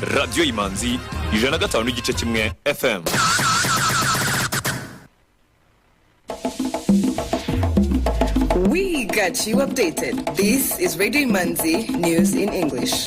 Radio Imanzi 105.1 FM. We got you updated. This is Radio Imanzi News in English.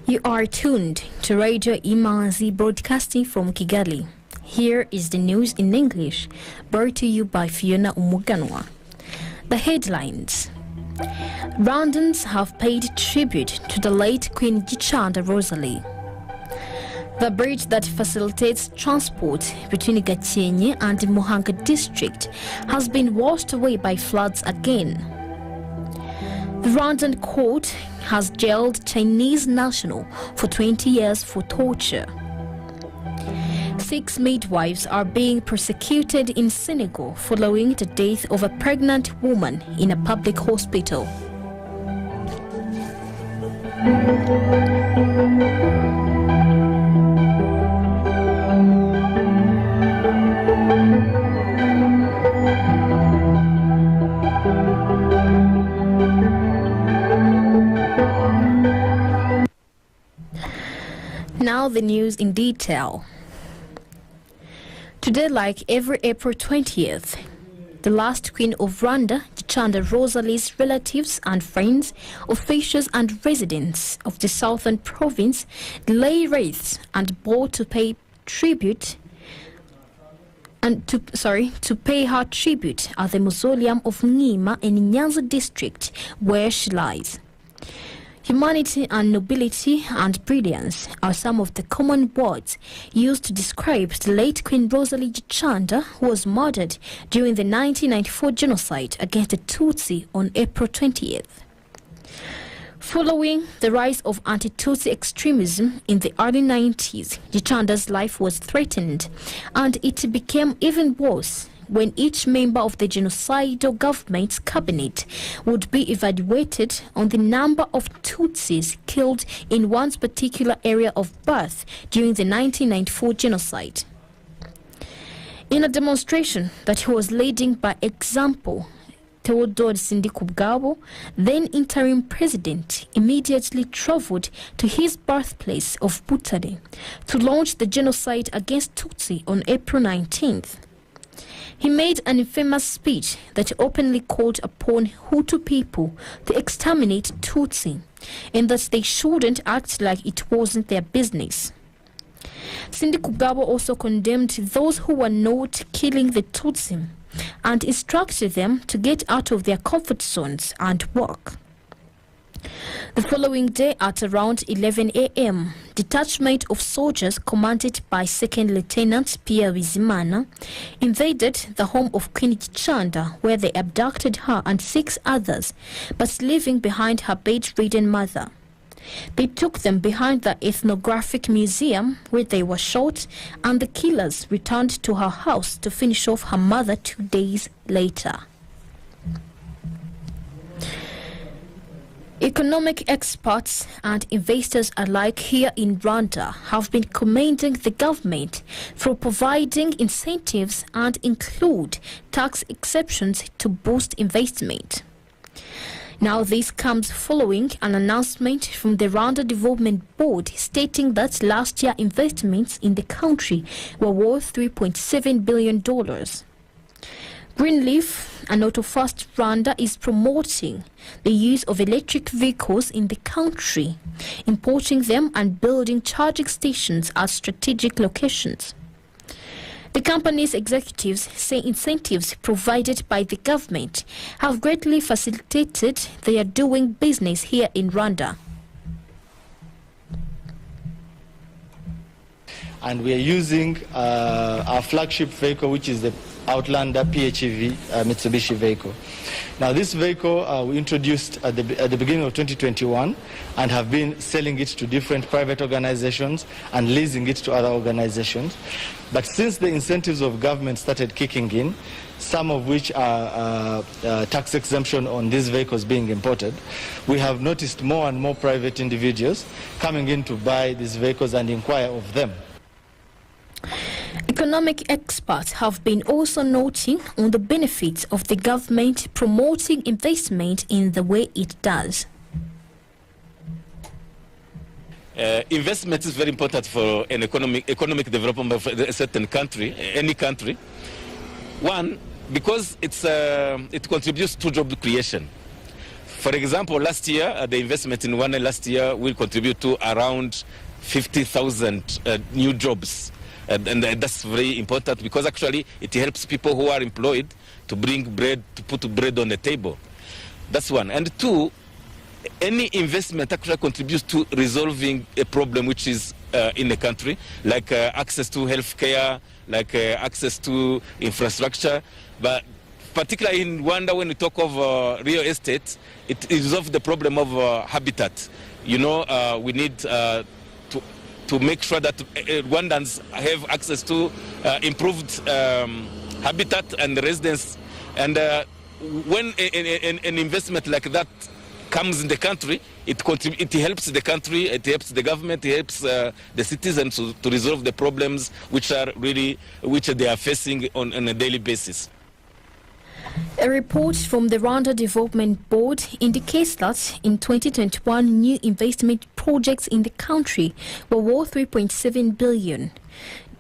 You are tuned to Radio Imanzi broadcasting from Kigali. Here is the news in English, brought to you by Fiona Umuganwa. The headlines. Rwandans have paid tribute to the late Queen Gichanda Rosalie. The bridge that facilitates transport between Gakenke and Muhanga district has been washed away by floods again. The Rwandan court has jailed Chinese national for 20 years for torture. 6 midwives are being persecuted in Senegal following the death of a pregnant woman in a public hospital. Now the news in detail. Today, like every April 20th, the last Queen of Rwanda, Gichanda Rosalie's relatives and friends, officials and residents of the southern province lay wreaths and bow to pay tribute to pay her tribute at the mausoleum of Ngima in Nyanza district where she lies. Humanity and nobility and brilliance are some of the common words used to describe the late Queen Rosalie Gichanda, who was murdered during the 1994 genocide against the Tutsi on April 20th. Following the rise of anti-Tutsi extremism in the early 90s, Gichanda's life was threatened, and it became even worse when each member of the genocidal government's cabinet would be evaluated on the number of Tutsis killed in one's particular area of birth during the 1994 genocide. In a demonstration that he was leading by example, Theodore Sindikubwabo, then interim president, immediately traveled to his birthplace of Butare to launch the genocide against Tutsi on April 19th. He made an infamous speech that openly called upon Hutu people to exterminate Tutsi and that they shouldn't act like it wasn't their business. Sindikubwabo also condemned those who were not killing the Tutsi and instructed them to get out of their comfort zones and work. The following day at around 11 a.m., detachment of soldiers commanded by 2nd Lieutenant Pierre Bizimana invaded the home of Queen Gichanda, where they abducted her and 6 others, but leaving behind her bedridden mother. They took them behind the ethnographic museum where they were shot, and the killers returned to her house to finish off her mother 2 days later. Economic experts and investors alike here in Rwanda have been commending the government for providing incentives and include tax exceptions to boost investment. Now this comes following an announcement from the Rwanda Development Board stating that last year investments in the country were worth $3.7 billion. Greenleaf, an auto-fast Rwanda, is promoting the use of electric vehicles in the country, importing them and building charging stations at strategic locations. The company's executives say incentives provided by the government have greatly facilitated their doing business here in Rwanda. And we are using our flagship vehicle, which is the Outlander PHEV Mitsubishi vehicle. Now, this vehicle we introduced at the beginning of 2021 and have been selling it to different private organizations and leasing it to other organizations. But since the incentives of government started kicking in, some of which are tax exemption on these vehicles being imported, we have noticed more and more private individuals coming in to buy these vehicles and inquire of them. Economic experts have been also noting on the benefits of the government promoting investment in the way it does. Investment is very important for an economic development of a certain country, any country. One, because it contributes to job creation. For example, last year, the investment in Rwanda last year will contribute to around 50,000 new jobs. And that's very important because actually it helps people who are employed to bring bread, to put bread on the table. That's one. And two, any investment actually contributes to resolving a problem which is in the country, like access to health care, like access to infrastructure. But particularly in Rwanda, when we talk of real estate, it resolves the problem of habitat. You know, we need to make sure that Rwandans have access to improved habitat and residence. And when an investment like that comes in the country, it helps the country, it helps the government, it helps the citizens to resolve the problems which they are facing on a daily basis. A report from the Rwanda Development Board indicates that in 2021, new investment projects in the country were worth $3.7 billion,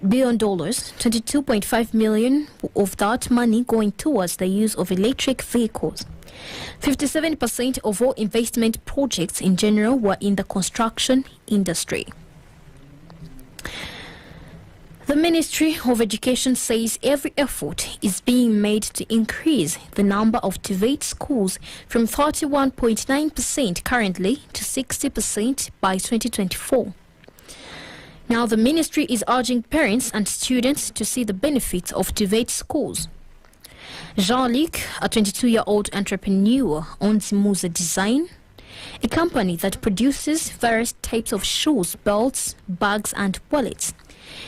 22.5 million of that money going towards the use of electric vehicles. 57% of all investment projects in general were in the construction industry. The Ministry of Education says every effort is being made to increase the number of TVET schools from 31.9% currently to 60% by 2024. Now, the ministry is urging parents and students to see the benefits of TVET schools. Jean-Luc, a 22-year-old entrepreneur, owns Musa Design, a company that produces various types of shoes, belts, bags and wallets.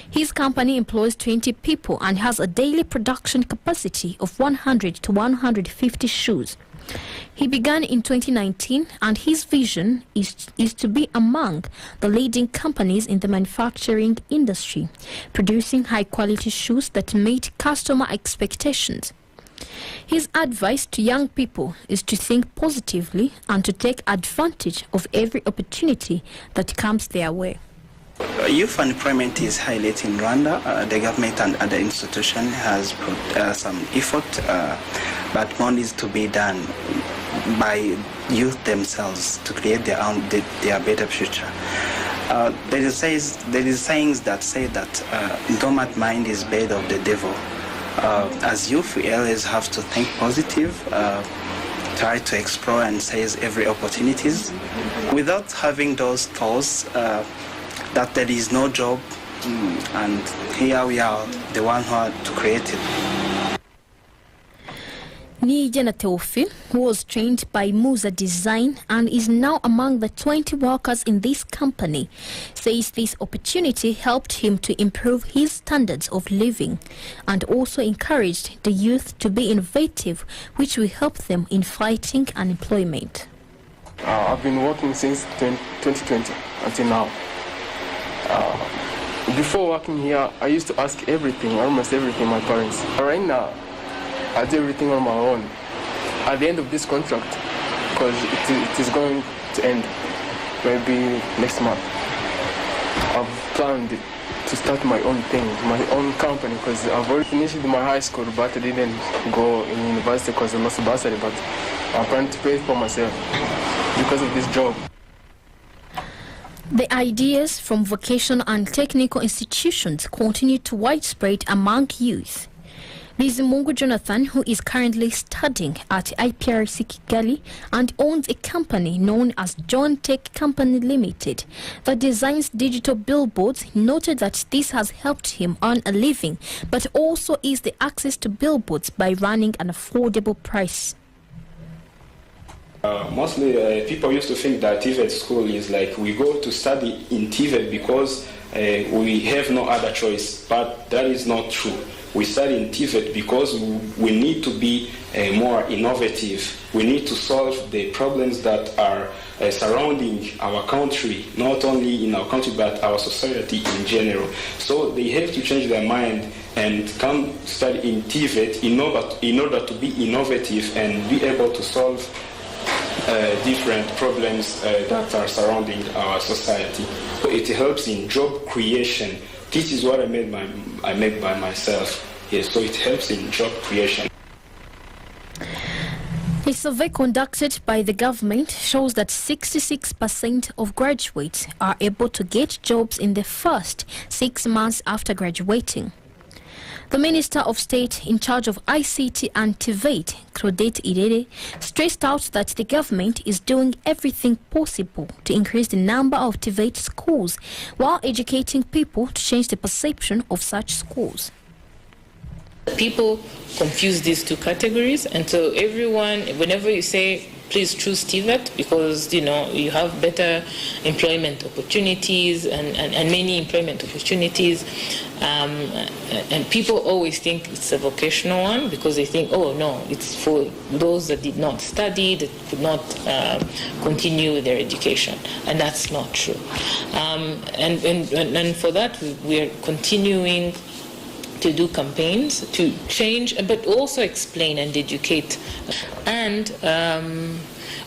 His company employs 20 people and has a daily production capacity of 100 to 150 shoes. He began in 2019 and his vision is to be among the leading companies in the manufacturing industry, producing high-quality shoes that meet customer expectations. His advice to young people is to think positively and to take advantage of every opportunity that comes their way. Youth unemployment is highlighted in Rwanda. The government and other institutions has put some effort, but more needs to be done by youth themselves to create their better future. There is sayings that say that dormant mind is bed of the devil. As youth, we always have to think positive, try to explore and seize every opportunities without having those thoughts that there is no job, and here we are, the one who are to create it. Nijana Teofil, who was trained by Musa Design and is now among the 20 workers in this company, says this opportunity helped him to improve his standards of living and also encouraged the youth to be innovative, which will help them in fighting unemployment. I've been working since 2020 until now. Before working here, I used to ask everything, almost everything, my parents. Right now, I do everything on my own. At the end of this contract, because it is going to end maybe next month, I've planned to start my own thing, my own company, because I've already finished my high school, but I didn't go in university because I lost bursary, but I'm planning to pay for myself because of this job. The ideas from vocational and technical institutions continue to widespread among youth. Bizimungu Jonathan, who is currently studying at IPRC Kigali and owns a company known as John Tech Company Limited that designs digital billboards, noted that this has helped him earn a living, but also ease the access to billboards by running an affordable price. Mostly people used to think that TVET school is like we go to study in TVET because we have no other choice, but that is not true. We study in TVET because we need to be more innovative. We need to solve the problems that are surrounding our country, not only in our country but our society in general. So they have to change their mind and come study in TVET in order to be innovative and be able to solve different problems that are surrounding our society. So it helps in job creation. This is what I made by myself. Yes, so it helps in job creation. A survey conducted by the government shows that 66% of graduates are able to get jobs in the first 6 months after graduating. The Minister of State in charge of ICT and TVET, Claudette Irere, stressed out that the government is doing everything possible to increase the number of TVET schools while educating people to change the perception of such schools. People confuse these two categories, and so everyone, whenever you say please choose TVET because you have better employment opportunities and many employment opportunities, and people always think it's a vocational one because they think, oh no, it's for those that did not study, that could not continue their education, and that's not true. And for that we are continuing to do campaigns to change, but also explain and educate. And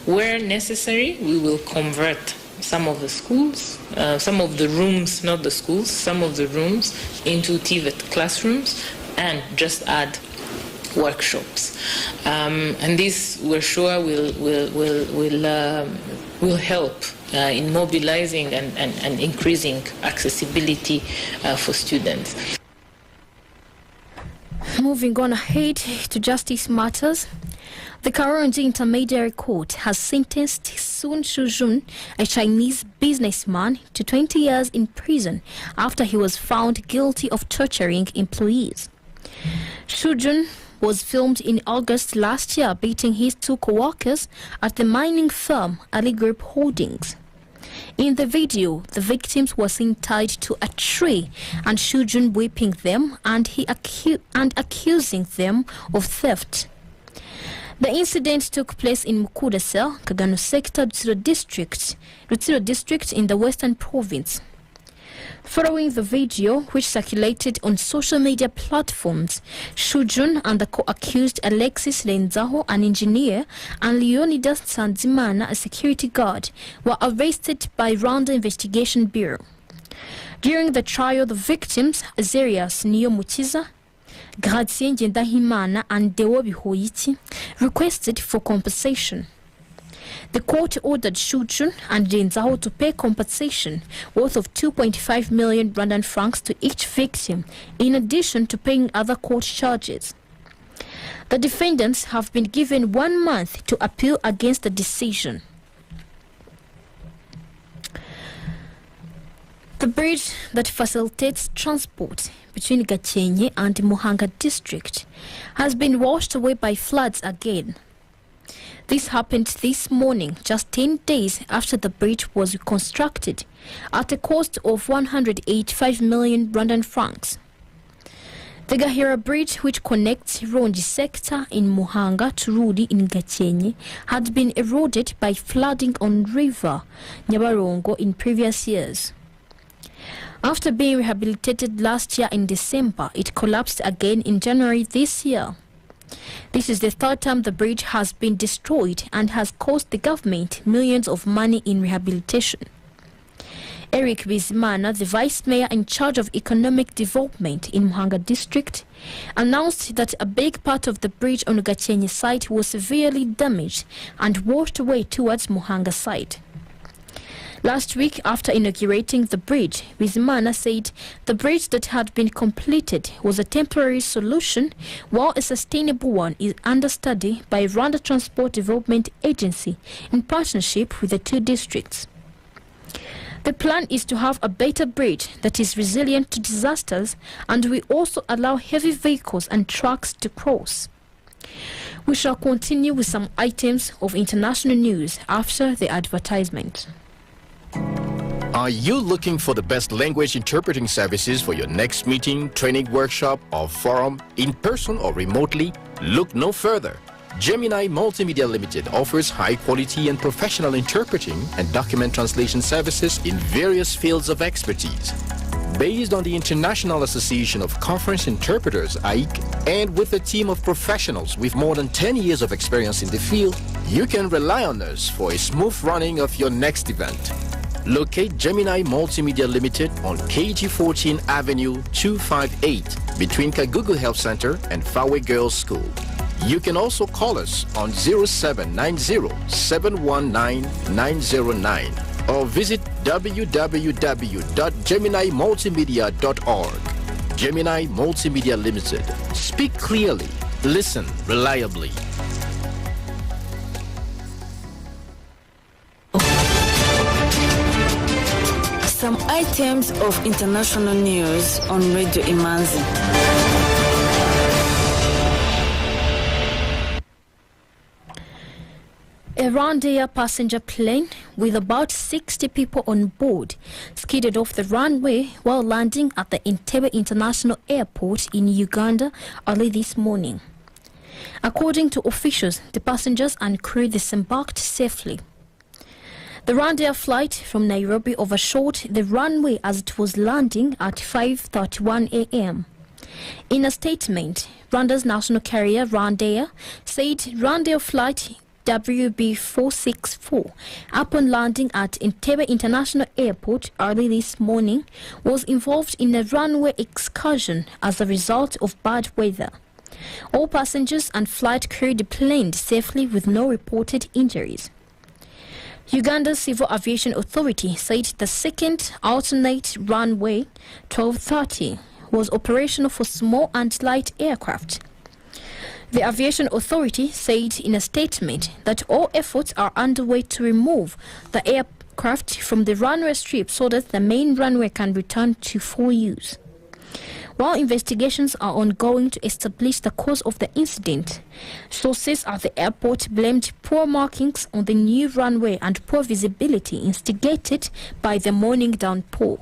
where necessary, we will convert some of the schools, some of the rooms, not the schools, some of the rooms into TVET classrooms and just add workshops. And this, we're sure, will help in mobilizing and increasing accessibility for students. Moving on ahead to justice matters, the Karongi Intermediary Court has sentenced Sun Shujun, a Chinese businessman, to 20 years in prison after he was found guilty of torturing employees. Shujun was filmed in August last year beating his two co-workers at the mining firm Ali Group Holdings. In the video, the victims were seen tied to a tree and Shujun whipping them and accusing them of theft. The incident took place in Mukudesel, Kagano Sector, Rutsiro District in the Western Province. Following the video, which circulated on social media platforms, Shujun and the co-accused Alexis Lenzaho, an engineer, and Leonidas Sanzimana, a security guard, were arrested by Rwanda Investigation Bureau. During the trial, the victims, Azerias Niyomukiza, Gratien Gendahimana, and Dewobi Hoiti, requested for compensation. The court ordered Shujun and Lenzaho to pay compensation worth of 2.5 million Rwandan francs to each victim, in addition to paying other court charges. The defendants have been given 1 month to appeal against the decision. The bridge that facilitates transport between Gakenke and Muhanga district has been washed away by floods again. This happened this morning, just 10 days after the bridge was reconstructed, at a cost of 185 million Rwandan francs. The Gahira Bridge, which connects Rongi sector in Muhanga to Rudi in Gakenke, had been eroded by flooding on River Nyabarongo in previous years. After being rehabilitated last year in December, it collapsed again in January this year. This is the third time the bridge has been destroyed and has cost the government millions of money in rehabilitation. Eric Bizimana, the vice mayor in charge of economic development in Muhanga district, announced that a big part of the bridge on Gakenke site was severely damaged and washed away towards Muhanga site. Last week, after inaugurating the bridge, Bizimana said the bridge that had been completed was a temporary solution, while a sustainable one is under study by Rwanda Transport Development Agency in partnership with the two districts. The plan is to have a better bridge that is resilient to disasters and will also allow heavy vehicles and trucks to cross. We shall continue with some items of international news after the advertisement. Are you looking for the best language interpreting services for your next meeting, training workshop, or forum, in person or remotely? Look no further. Gemini Multimedia Limited offers high-quality and professional interpreting and document translation services in various fields of expertise. Based on the International Association of Conference Interpreters, AIC, and with a team of professionals with more than 10 years of experience in the field, you can rely on us for a smooth running of your next event. Locate Gemini Multimedia Limited on KG14 Avenue 258 between Kagugu Health Center and Fawe Girls School. You can also call us on 0790-719-909 or visit www.geminimultimedia.org. Gemini Multimedia Limited. Speak clearly. Listen reliably. Some items of international news on Radio Imanzi. A Rwandair passenger plane with about 60 people on board skidded off the runway while landing at the Entebbe International Airport in Uganda early this morning. According to officials, the passengers and crew disembarked safely. The Rwandair flight from Nairobi overshot the runway as it was landing at 5:31 a.m. In a statement, Rwanda's national carrier Rwandair said Rwandair flight WB464, upon landing at Entebbe International Airport early this morning, was involved in a runway excursion as a result of bad weather. All passengers and flight crew deplaned safely with no reported injuries. Uganda's Civil Aviation Authority said the second alternate runway, 1230, was operational for small and light aircraft. The Aviation Authority said in a statement that all efforts are underway to remove the aircraft from the runway strip so that the main runway can return to full use. While investigations are ongoing to establish the cause of the incident, sources at the airport blamed poor markings on the new runway and poor visibility instigated by the morning downpour.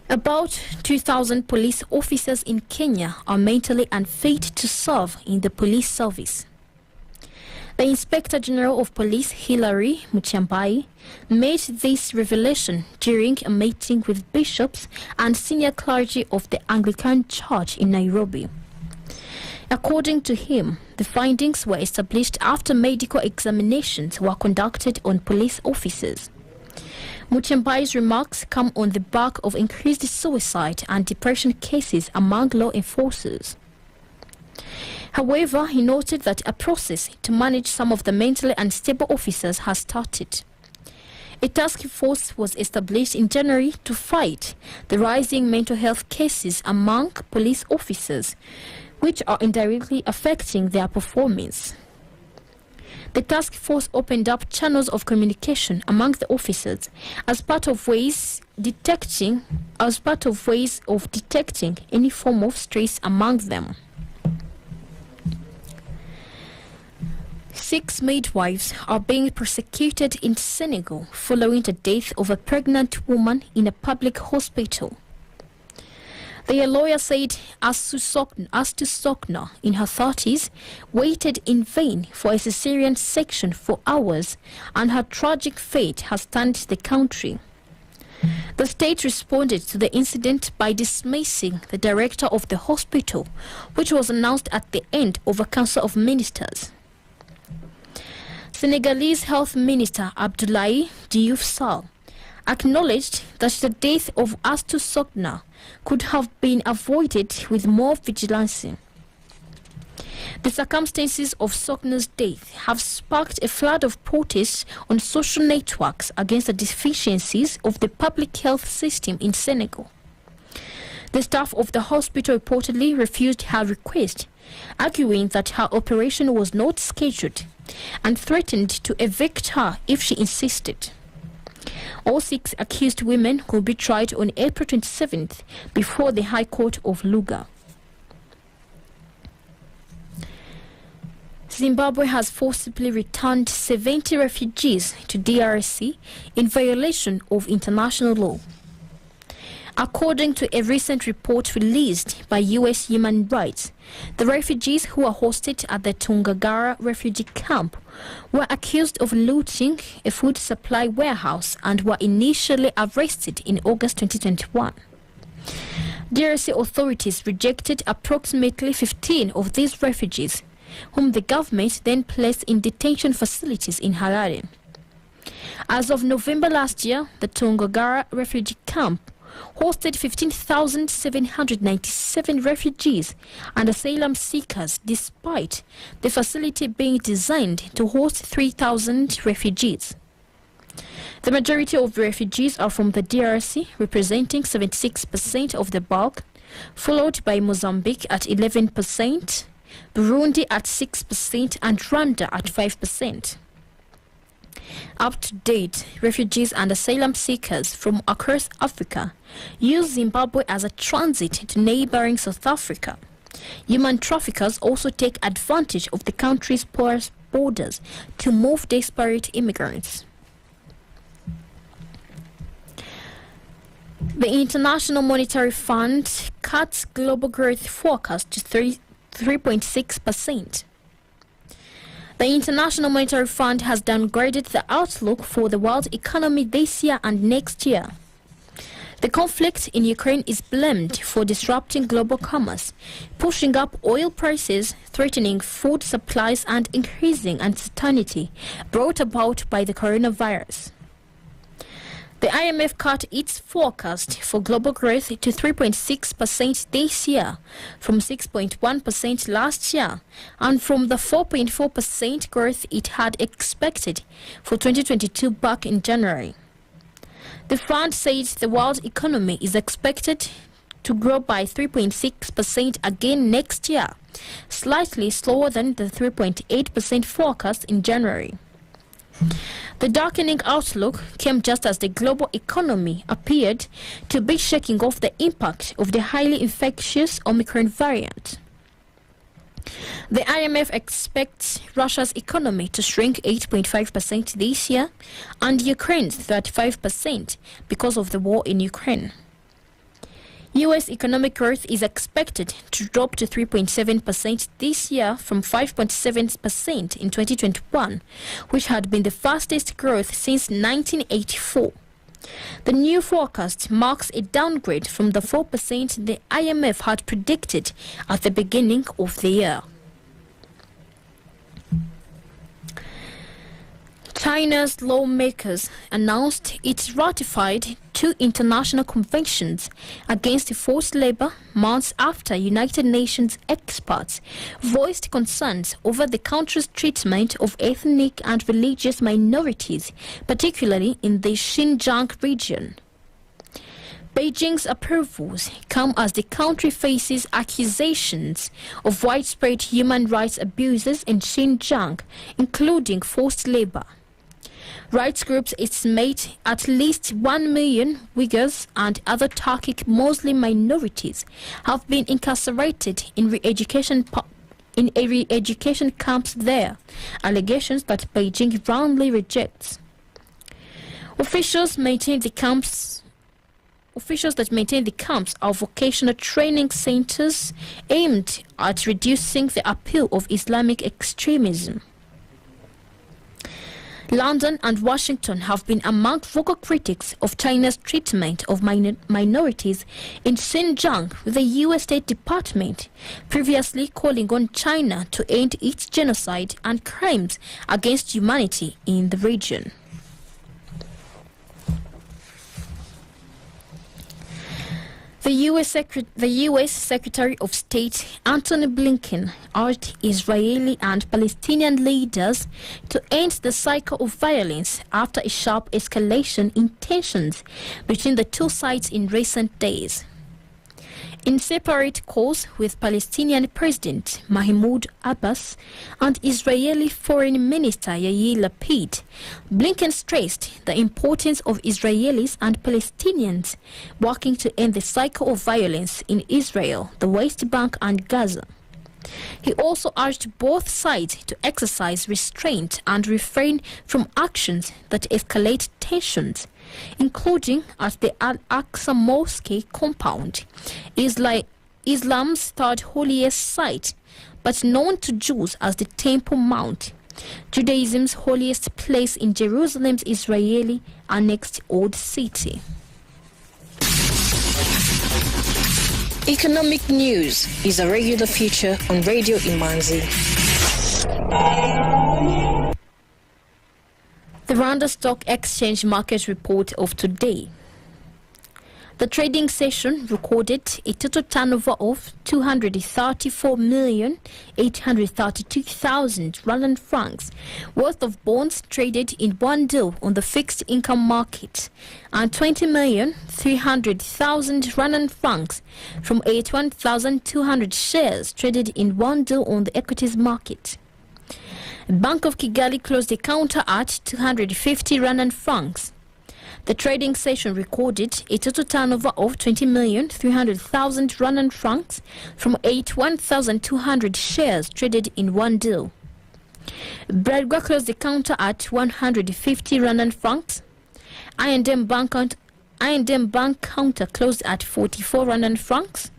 About 2,000 police officers in Kenya are mentally unfit to serve in the police service. The Inspector General of Police, Hilary Mutyambai, made this revelation during a meeting with bishops and senior clergy of the Anglican Church in Nairobi. According to him, the findings were established after medical examinations were conducted on police officers. Mutyambai's remarks come on the back of increased suicide and depression cases among law enforcers. However, he noted that a process to manage some of the mentally unstable officers has started. A task force was established in January to fight the rising mental health cases among police officers, which are indirectly affecting their performance. The task force opened up channels of communication among the officers as part of ways of detecting any form of stress among them. 6 midwives are being prosecuted in Senegal following the death of a pregnant woman in a public hospital. Their lawyer said Astu Sokna, in her 30s, waited in vain for a cesarean section for hours, and her tragic fate has stunned the country. The state responded to the incident by dismissing the director of the hospital, which was announced at the end of a council of ministers. Senegalese Health Minister Abdoulaye Diouf Sarr acknowledged that the death of Astu Sokna could have been avoided with more vigilance. The circumstances of Sokna's death have sparked a flood of protests on social networks against the deficiencies of the public health system in Senegal. The staff of the hospital reportedly refused her request, arguing that her operation was not scheduled and threatened to evict her if she insisted. All 6 accused women will be tried on April 27th before the High Court of Luga. Zimbabwe has forcibly returned 70 refugees to DRC in violation of international law. According to a recent report released by U.S. Human Rights, the refugees who were hosted at the Tungagara refugee camp were accused of looting a food supply warehouse and were initially arrested in August 2021. DRC authorities rejected approximately 15 of these refugees, whom the government then placed in detention facilities in Harare. As of November last year, the Tungagara refugee camp hosted 15,797 refugees and asylum seekers, despite the facility being designed to host 3,000 refugees. The majority of the refugees are from the DRC, representing 76% of the bulk, followed by Mozambique at 11%, Burundi at 6%, and Rwanda at 5%. Up to date, refugees and asylum seekers from across Africa use Zimbabwe as a transit to neighboring South Africa. Human traffickers also take advantage of the country's porous borders to move desperate immigrants. The International Monetary Fund cuts global growth forecast to 3.6%. The International Monetary Fund has downgraded the outlook for the world economy this year and next year. The conflict in Ukraine is blamed for disrupting global commerce, pushing up oil prices, threatening food supplies, and increasing uncertainty brought about by the coronavirus. The IMF cut its forecast for global growth to 3.6% this year, from 6.1% last year, and from the 4.4% growth it had expected for 2022 back in January. The fund says the world economy is expected to grow by 3.6% again next year, slightly slower than the 3.8% forecast in January. The darkening outlook came just as the global economy appeared to be shaking off the impact of the highly infectious Omicron variant. The IMF expects Russia's economy to shrink 8.5% this year and Ukraine's 35% because of the war in Ukraine. U.S. economic growth is expected to drop to 3.7% this year from 5.7% in 2021, which had been the fastest growth since 1984. The new forecast marks a downgrade from the 4% the IMF had predicted at the beginning of the year. China's lawmakers announced it ratified 2 international conventions against forced labor months after United Nations experts voiced concerns over the country's treatment of ethnic and religious minorities, particularly in the Xinjiang region. Beijing's approvals come as the country faces accusations of widespread human rights abuses in Xinjiang, including forced labor. Rights groups estimate at least 1 million Uyghurs and other Turkic Muslim minorities have been incarcerated in re-education camps there, allegations that Beijing roundly rejects. Officials that maintain the camps are vocational training centers aimed at reducing the appeal of Islamic extremism. London and Washington have been among vocal critics of China's treatment of minorities in Xinjiang, with the U.S. State Department previously calling on China to end its genocide and crimes against humanity in the region. The U.S. Secretary of State Antony Blinken urged Israeli and Palestinian leaders to end the cycle of violence after a sharp escalation in tensions between the two sides in recent days. In separate calls with Palestinian President Mahmoud Abbas and Israeli Foreign Minister Yair Lapid, Blinken stressed the importance of Israelis and Palestinians working to end the cycle of violence in Israel, the West Bank and Gaza. He also urged both sides to exercise restraint and refrain from actions that escalate tensions, including at the Al-Aqsa Mosque compound, Islam's third holiest site, but known to Jews as the Temple Mount, Judaism's holiest place in Jerusalem's Israeli annexed Old City. Economic news is a regular feature on Radio Imanzi. The Rwanda Stock Exchange market report of today. The trading session recorded a total turnover of 234,832,000 Rwandan francs worth of bonds traded in one deal on the fixed income market and 20,300,000 Rwandan francs from 81,200 shares traded in one deal on the equities market. Bank of Kigali closed the counter at 250 Rwandan francs. The trading session recorded a total turnover of 20,300,000 Rwandan francs from 81,200 shares traded in one deal. Bradgwa closed the counter at 150 Rwandan francs. I&M Bank counter closed at 44 Rwandan francs.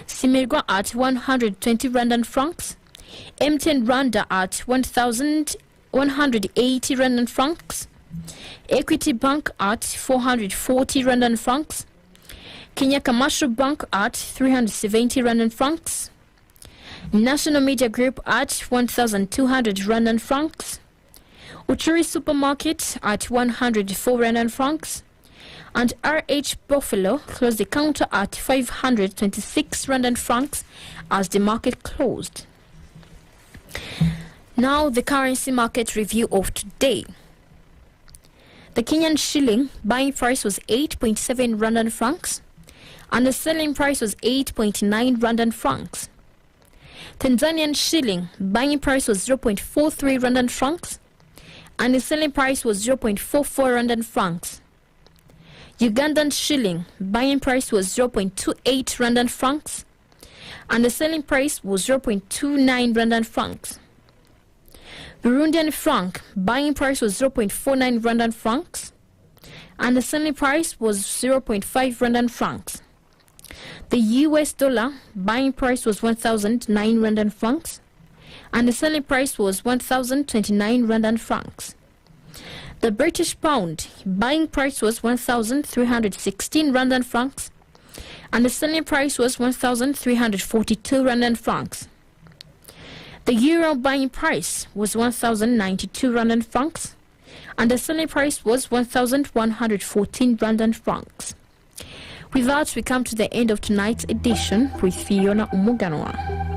Simirwa at 120 Rwandan francs. MTN Rwanda at 1,180 Rwandan francs. Equity Bank at 440 Rwandan francs. Kenya Commercial Bank at 370 Rwandan francs. National Media Group at 1,200 Rwandan francs. Uchuri Supermarket at 104 Rwandan francs. And RH Buffalo closed the counter at 526 Rwandan francs as the market closed. Now the currency market review of today. The Kenyan shilling buying price was 8.7 Rwandan francs and the selling price was 8.9 Rwandan francs. Tanzanian shilling buying price was 0.43 Rwandan francs and the selling price was 0.44 Rwandan francs. Ugandan shilling buying price was 0.28 Rwandan francs and the selling price was 0.29 Rwandan francs. Burundian franc buying price was 0.49 Rwandan francs and the selling price was 0.5 Rwandan francs. The US dollar buying price was 1,009 Rwandan francs and the selling price was 1,029 Rwandan francs. The British pound buying price was 1,316 Rwandan francs and the selling price was 1,342 Rwandan francs. The euro buying price was 1,092 Rwandan francs and the selling price was 1,114 Rwandan francs. With that, we come to the end of tonight's edition with Fiona Umuganwa.